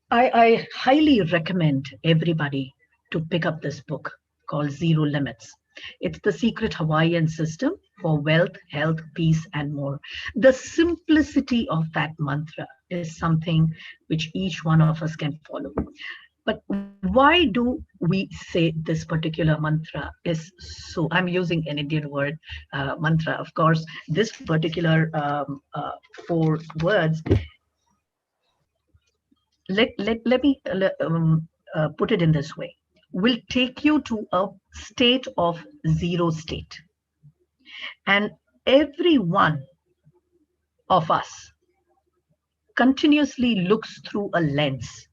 I highly recommend everybody to pick up this book called Zero Limits. It's the secret Hawaiian system for wealth, health, peace, and more. The simplicity of that mantra is something which each one of us can follow. But why do we say this particular mantra is so, I'm using an Indian word, mantra, of course, this particular 4 words, let me put it in this way, will take you to a state of zero state. And every one of us continuously looks through a lens.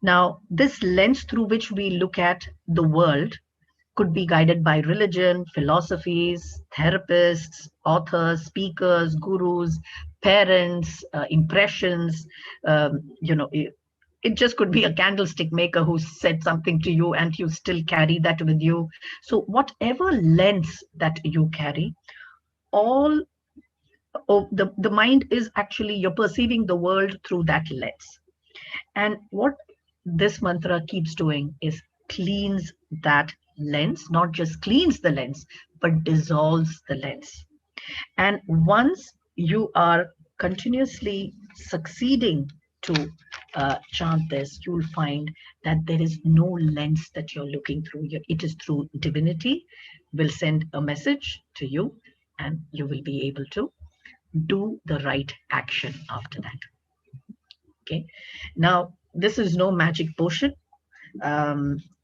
Now, this lens through which we look at the world could be guided by religion, philosophies, therapists, authors, speakers, gurus, parents, impressions. It just could be a candlestick maker who said something to you and you still carry that with you. So whatever lens that you carry, all of the mind is actually, you're perceiving the world through that lens. And what this mantra keeps doing is cleans that lens, not just cleans the lens, but dissolves the lens. And once you are continuously succeeding to chant this, you'll find that there is no lens that you're looking through. It is through divinity will send a message to you, and you will be able to do the right action after that. Okay, now this is no magic potion.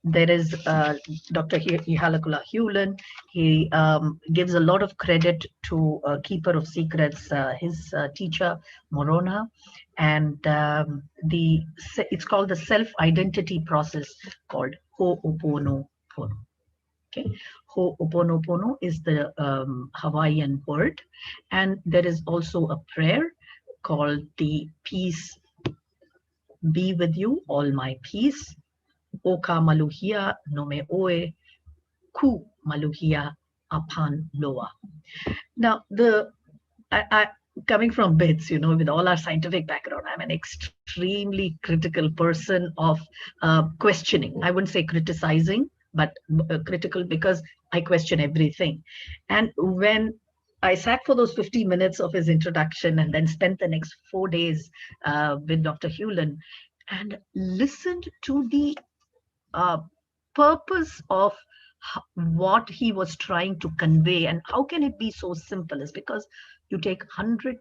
There is Dr. Ihalakula Hewlin. He gives a lot of credit to Keeper of Secrets, his teacher, Morona. And it's called the self-identity process called Ho'oponopono. Okay, Ho'oponopono is the Hawaiian word. And there is also a prayer called the Peace Be With You, All My Peace. Oka maluhia no me oe, ku maluhia apan loa. Now, coming from BITS, with all our scientific background, I'm an extremely critical person of questioning. I wouldn't say criticizing, but critical, because I question everything. And when I sat for those 50 minutes of his introduction and then spent the next 4 days with Dr. Hewlin and listened to the purpose of what he was trying to convey, and how can it be so simple, is because you take 100%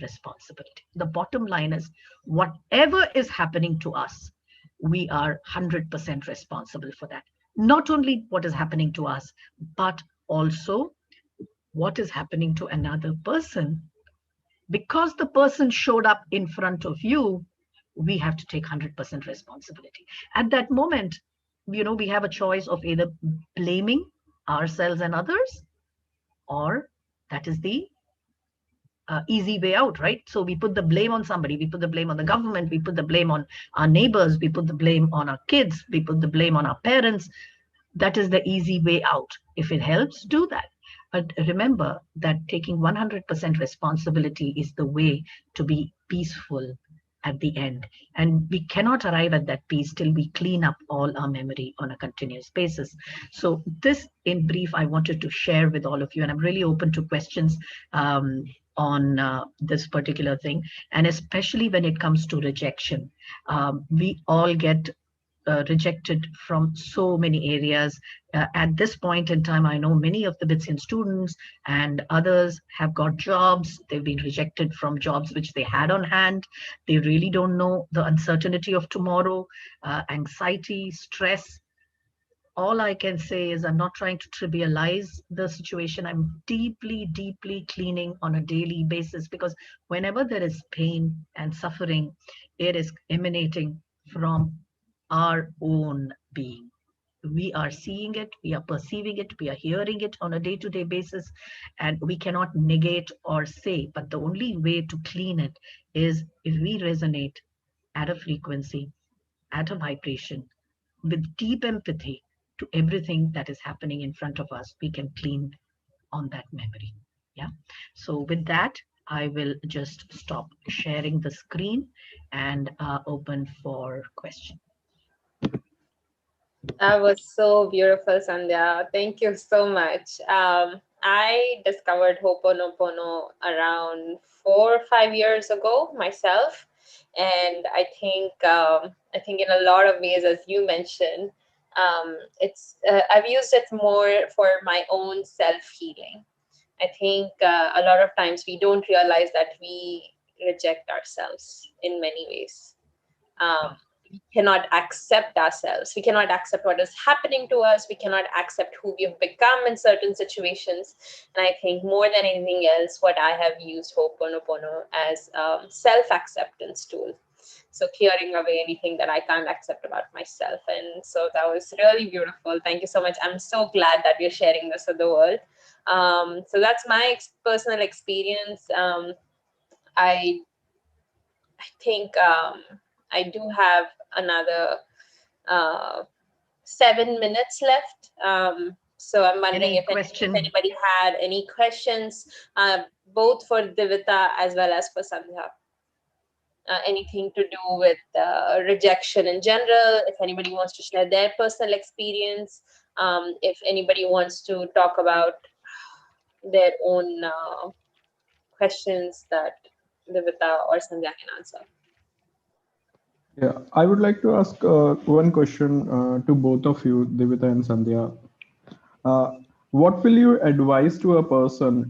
responsibility. The bottom line is, whatever is happening to us, we are 100% responsible for that. Not only what is happening to us, but also what is happening to another person. Because the person showed up in front of you, we have to take 100% responsibility. At that moment, we have a choice of either blaming ourselves and others, or that is the easy way out, right? So we put the blame on somebody. We put the blame on the government. We put the blame on our neighbors. We put the blame on our kids. We put the blame on our parents. That is the easy way out. If it helps, do that. But remember that taking 100% responsibility is the way to be peaceful at the end. And we cannot arrive at that peace till we clean up all our memory on a continuous basis. So this, in brief, I wanted to share with all of you. And I'm really open to questions on this particular thing. And especially when it comes to rejection, we all get rejected from so many areas. At this point in time, I know many of the BITSAA students and others have got jobs. They've been rejected from jobs which they had on hand. They really don't know the uncertainty of tomorrow, anxiety, stress. All I can say is I'm not trying to trivialize the situation. I'm deeply, deeply cleaning on a daily basis, because whenever there is pain and suffering, it is emanating from our own being. We are seeing it, we are perceiving it, we are hearing it on a day-to-day basis, and we cannot negate or say, but the only way to clean it is if we resonate at a frequency, at a vibration, with deep empathy to everything that is happening in front of us. We can clean on that memory. Yeah. So with that, I will just stop sharing the screen and open for questions. That was so beautiful, Sandhya. Thank you so much. I discovered Ho'oponopono around 4 or 5 years ago myself, and I think in a lot of ways, as you mentioned, I've used it more for my own self-healing. I think a lot of times we don't realize that we reject ourselves in many ways. We cannot accept ourselves. We cannot accept what is happening to us. We cannot accept who we have become in certain situations. And I think more than anything else, what I have used Ho'oponopono as a self-acceptance tool. So clearing away anything that I can't accept about myself. And so that was really beautiful. Thank you so much. I'm so glad that we're sharing this with the world. So that's my personal experience. I think I do have another 7 minutes left. So I'm wondering if anybody had any questions, both for Divita as well as for Sandhya. Anything to do with rejection in general, if anybody wants to share their personal experience, if anybody wants to talk about their own questions that Divita or Sandhya can answer. Yeah, I would like to ask one question to both of you, Divita and Sandhya. What will you advise to a person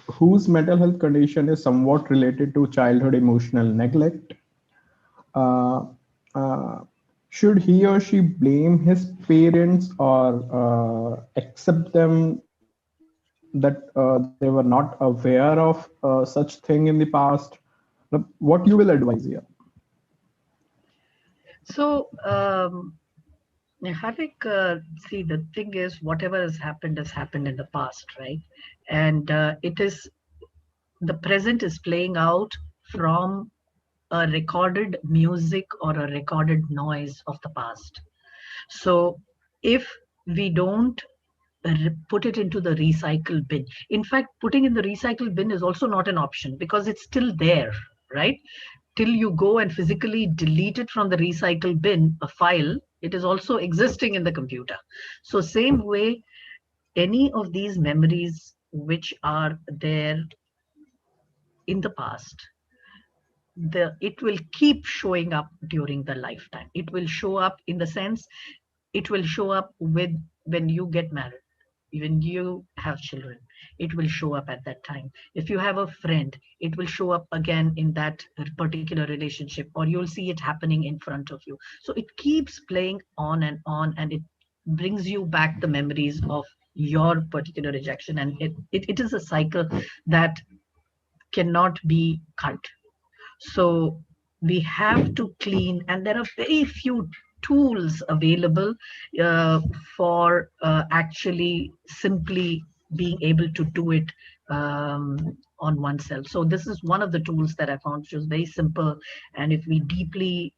whose mental health condition is somewhat related to childhood emotional neglect? Should he or she blame his parents or accept them that they were not aware of such thing in the past? What you will advise here? So, Hardik, see, the thing is, whatever has happened in the past, right? And it is, the present is playing out from a recorded music or a recorded noise of the past. So if we don't put it into the recycle bin, in fact, putting in the recycle bin is also not an option because it's still there, right? Till you go and physically delete it from the recycle bin, a file, it is also existing in the computer. So same way, any of these memories which are there in the past, it will keep showing up during the lifetime. It will show up in the sense, it will show up with when you get married, when you have children, it will show up at that time. If you have a friend, it will show up again in that particular relationship, or you'll see it happening in front of you. So it keeps playing on, and it brings you back the memories of your particular rejection. And it is a cycle that cannot be cut. So We have to clean, and there are very few tools available for actually simply being able to do it on oneself. So this is one of the tools that I found, which was very simple. And if we deeply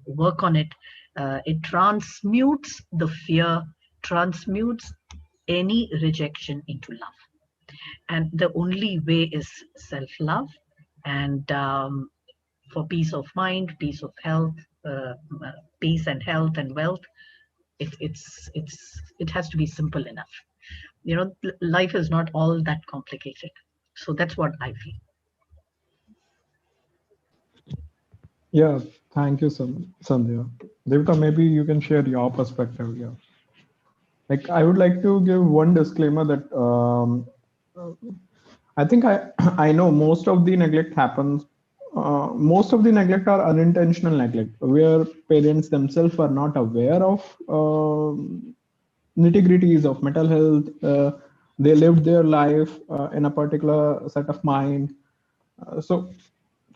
work on it, it transmutes the fear, transmutes any rejection into love. And the only way is self-love. And for peace of mind, peace of health, peace and health and wealth, it has to be simple enough. Life is not all that complicated. So that's what I feel. Yeah, thank you, Sandhya. Divita, maybe you can share your perspective. Yeah, like I would like to give one disclaimer that I think I know most of the neglect happens. Most of the neglect are unintentional neglect, where parents themselves are not aware of nitty-gritties of mental health. They lived their life in a particular set of mind. So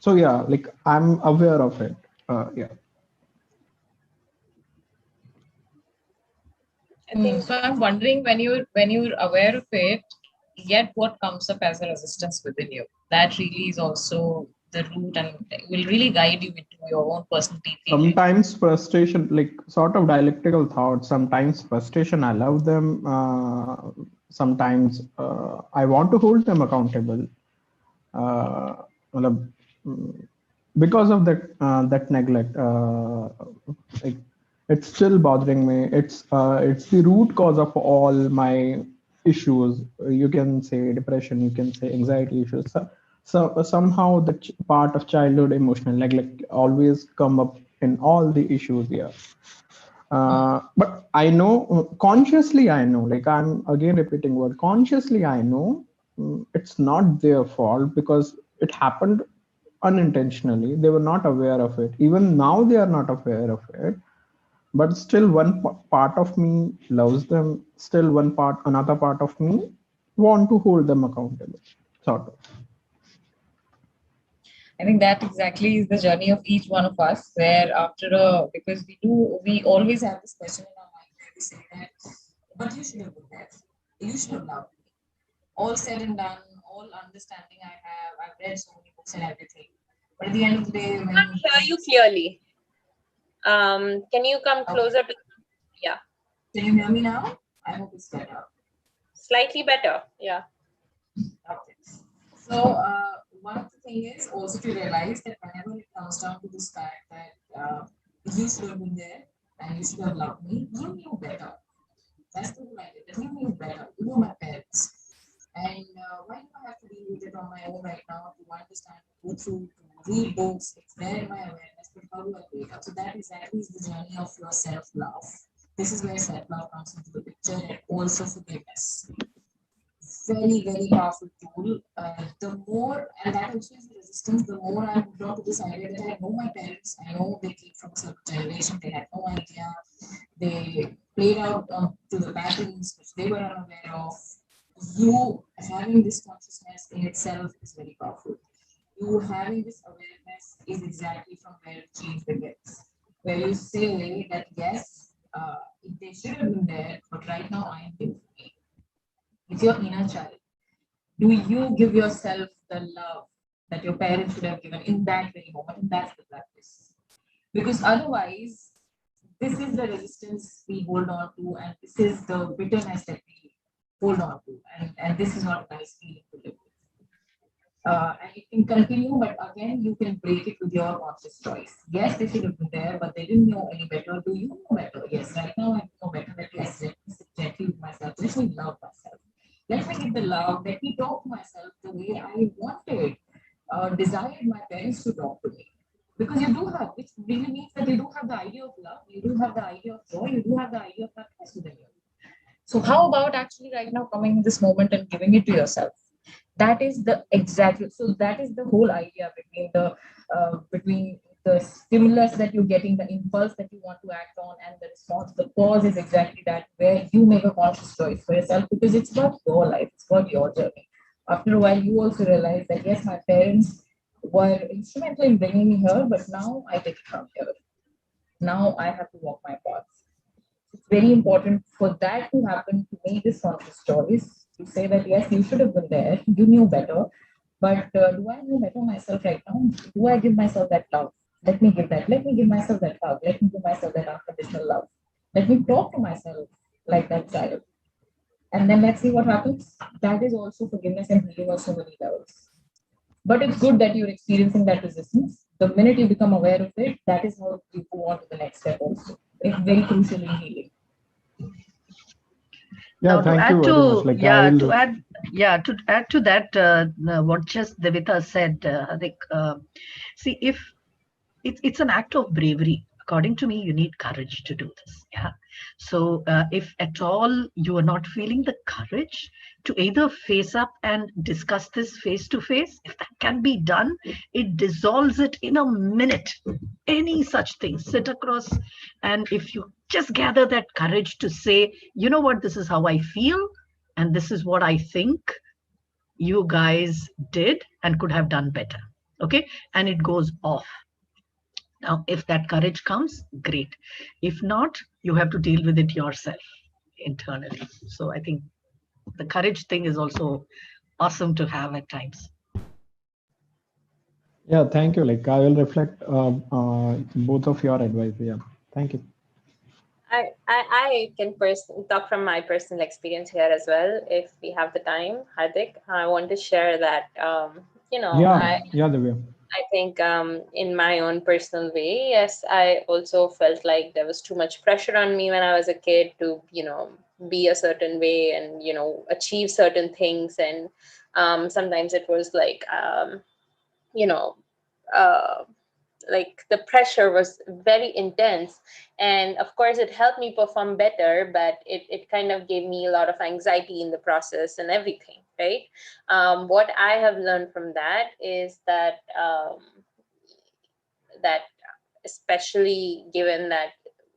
yeah, like I'm aware of it. Yeah. I think So I'm wondering, when you're aware of it, yet what comes up as a resistance within you? That really is also the root and will really guide you into your own personality feeling. Sometimes frustration, like sort of dialectical thoughts. Sometimes frustration, I love them. Sometimes I want to hold them accountable. Matlab, mm, because of that neglect, like it's still bothering me. It's the root cause of all my issues. You can say depression, you can say anxiety issues. So somehow the part of childhood emotional neglect always come up in all the issues here. But I know consciously, I know, like I'm again repeating word consciously, I know it's not their fault because it happened unintentionally. They were not aware of it. Even now, they are not aware of it. But still, one part of me loves them. Still, another part of me want to hold them accountable, sort of. I think that exactly is the journey of each one of us, where because we always have this question in our mind where we say that, but you should have done that. You should have loved me. All said and done, all understanding I've read so many books and everything. But at the end of the day, I can't hear you clearly. Can you come closer to? Yeah. Can you hear me now? I hope it's better. Slightly better. Yeah. Okay. So one of the things is also to realize that whenever it comes down to this fact that you should have been there and you should have loved me, you knew better. That's the whole idea. That you knew better. You were my parents. And why do I have to deal with it on my own right now to understand, go through, to read books? It's there in my awareness, but how do I do it? So that exactly is the journey of your self-love. This is where self-love comes into the picture, and also forgiveness. Very, very powerful tool. The more, and that also is the resistance, the more I moved on to this idea that I know my parents, I know they came from a certain generation, they had no idea, they played out to the patterns which they were unaware of. You having this consciousness in itself is very powerful. You having this awareness is exactly from where change begins. Where you say that yes, they should have been there, but right now I am here for me. It's your inner child. Do you give yourself the love that your parents should have given in that very moment? And that's the practice. Because otherwise, this is the resistance we hold on to, and this is the bitterness that we hold on to. And this is not a nice feeling to live with. And it can continue, but again, you can break it with your conscious choice. Yes, they should have been there, but they didn't know any better. Do you know better? Yes, right now I know better that yes, let me sit gently with myself. Let me love myself. Let me give the love. Let me talk to myself the way I wanted, desired my parents to talk to me. Because you do have, which really means that you do have the idea of love, you do have the idea of joy, you do have the idea of happiness within you. So how about actually right now coming in this moment and giving it to yourself? That is the exactly, so that is the whole idea between the stimulus that you're getting, the impulse that you want to act on, and the response. The pause is exactly that, where you make a conscious choice for yourself, because it's about your life, it's about your journey. After a while, you also realize that yes, my parents were instrumental in bringing me here, but now I take it from here. Now I have to walk my path. It's very important for that to happen to make this conscious choice to say that yes, you should have been there, you knew better, but do I know better myself right now? Do I give myself that love? Let me give that. Let me give myself that love. Let me give myself that unconditional love. Let me talk to myself like that child. And then let's see what happens. That is also forgiveness and healing on so many levels. But it's good that you're experiencing that resistance. The minute you become aware of it, that is how you go on to the next step also. It's very crucial in healing. Yeah, Now, thank you very much. Like, I will... to add to that, what just Divita said, I think, see, if it's an act of bravery. According to me, you need courage to do this. Yeah. So if at all you are not feeling the courage to either face up and discuss this face to face, if that can be done, it dissolves it in a minute. Any such thing, sit across, and if you just gather that courage to say, you know what, this is how I feel, and this is what I think you guys did and could have done better. Okay, and it goes off. Now, if that courage comes, great. If not, you have to deal with it yourself internally. So I think the courage thing is also awesome to have at times. Yeah, thank you. Like, I will reflect both of your advice. Yeah, thank you. I can talk from my personal experience here as well, if we have the time, Hardik. I want to share that, Divya. I think in my own personal way, yes, I also felt like there was too much pressure on me when I was a kid to, be a certain way and, achieve certain things. And sometimes it was like, you know, uh, like the pressure was very intense, and of course it helped me perform better, but it kind of gave me a lot of anxiety in the process and everything, right? What I have learned from that is that that especially given that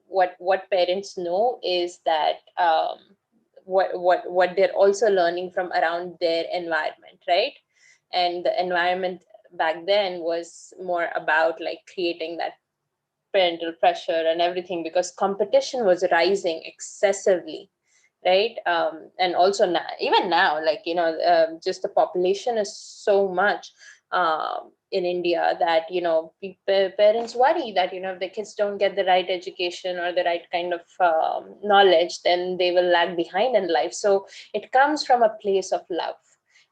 what parents know is that what they're also learning from around their environment, right? And the environment back then was more about like creating that parental pressure and everything, because competition was rising excessively, right? And also now, even now, like, just the population is so much in India that, parents worry that, if the kids don't get the right education or the right kind of knowledge, then they will lag behind in life. So it comes from a place of love.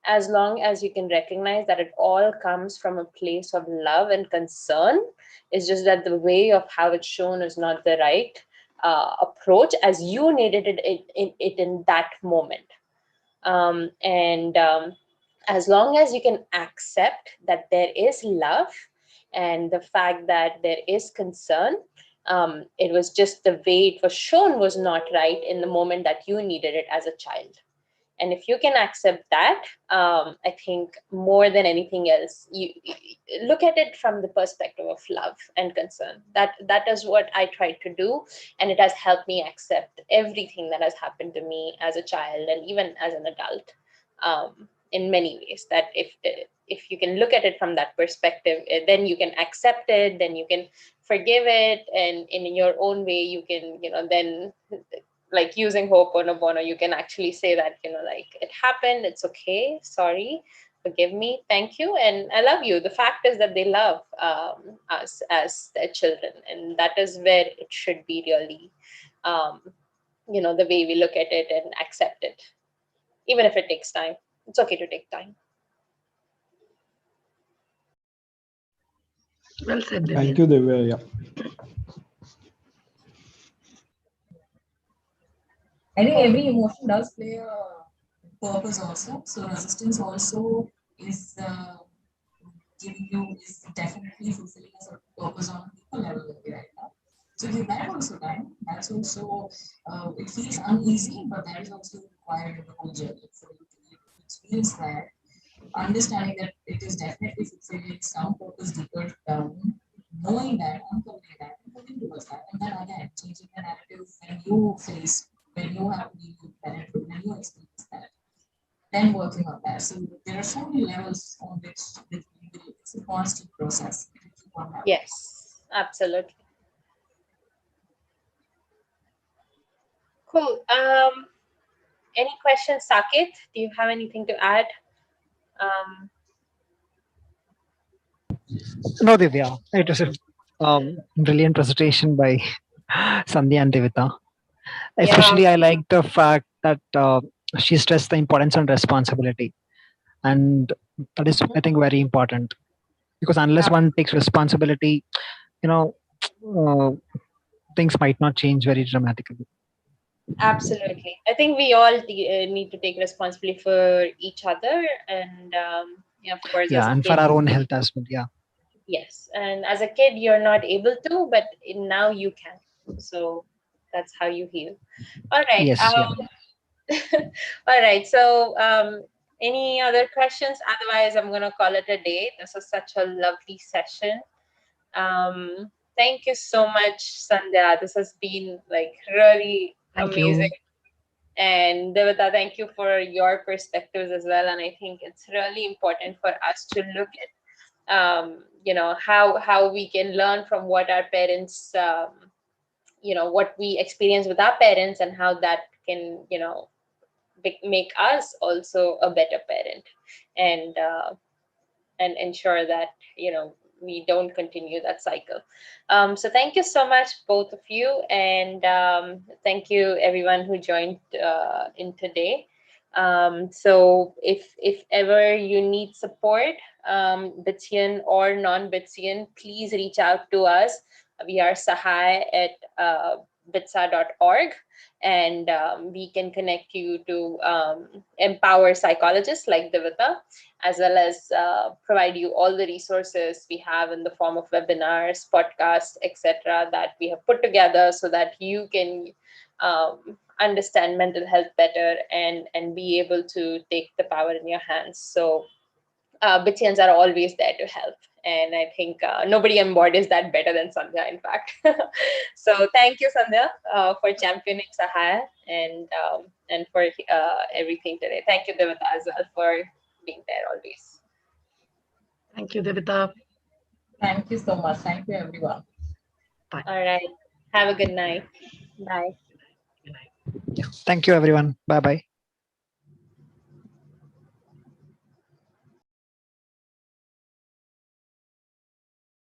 As long as you can recognize that it all comes from a place of love and concern, it's just that the way of how it's shown is not the right approach as you needed it in that moment. And as long as you can accept that there is love and the fact that there is concern, it was just the way it was shown was not right in the moment that you needed it as a child. And if you can accept that, I think more than anything else, you look at it from the perspective of love and concern. That is what I tried to do, and it has helped me accept everything that has happened to me as a child and even as an adult, in many ways. That if you can look at it from that perspective, then you can accept it, then you can forgive it, and in your own way, you can, then, like, using Ho'oponopono, you can actually say that, like, it happened, it's okay, sorry, forgive me, thank you, and I love you. The fact is that they love us as their children, and that is where it should be really, the way we look at it and accept it. Even if it takes time, it's okay to take time. Well said, Divya. Thank you, Divya. Yeah. I think every emotion does play a purpose also. So resistance also is giving you, is definitely fulfilling a certain purpose on a deeper level right now. So give that also time. That's also, it feels uneasy, but that is also required in the whole journey for you to be able to experience that. Understanding that it is definitely fulfilling some purpose deeper down, knowing that, uncovering that, and moving towards that. And then again, changing the narrative when you face, when you have to deal with parenthood, when you experience that. then working on that. So there are so many levels on which it's a constant process. Yes, absolutely. Cool. Any questions, Saket? Do you have anything to add? No, Divya. It was a brilliant presentation by Sandhya and Divita. Especially, I like the fact that she stressed the importance on responsibility. And that is, I think, very important. Because unless one takes responsibility, you know, things might not change very dramatically. Absolutely. I think we all need to take responsibility for each other and, of course, Yeah, and for our own health as well. Yeah. Yes. And as a kid, you're not able to, but now you can. So that's how you heal. All right. Yes. All right. So any other questions? Otherwise, I'm going to call it a day. This was such a lovely session. Thank you so much, Sandhya. This has been like really amazing. And Divita, thank you for your perspectives as well. And I think it's really important for us to look at, how we can learn from what our parents, what we experience with our parents and how that can, make us also a better parent and ensure that, we don't continue that cycle. So thank you so much, both of you. And thank you everyone who joined in today. So if ever you need support, BITSAAan or non-BITSAAan, please reach out to us. We are Sahaaya at BITSAA.org. And we can connect you to empower psychologists like Divita, as well as provide you all the resources we have in the form of webinars, podcasts, etc., that we have put together so that you can understand mental health better and be able to take the power in your hands. So BITSAAans are always there to help. And I think nobody on board is that better than Sandhya, in fact. So thank you, Sandhya, for championing Sahaaya and for everything today. Thank you, Divita, as well, for being there always. Thank you, Divita. Thank you so much. Thank you, everyone. Bye. All right. Have a good night. Bye. Thank you, everyone. Bye-bye.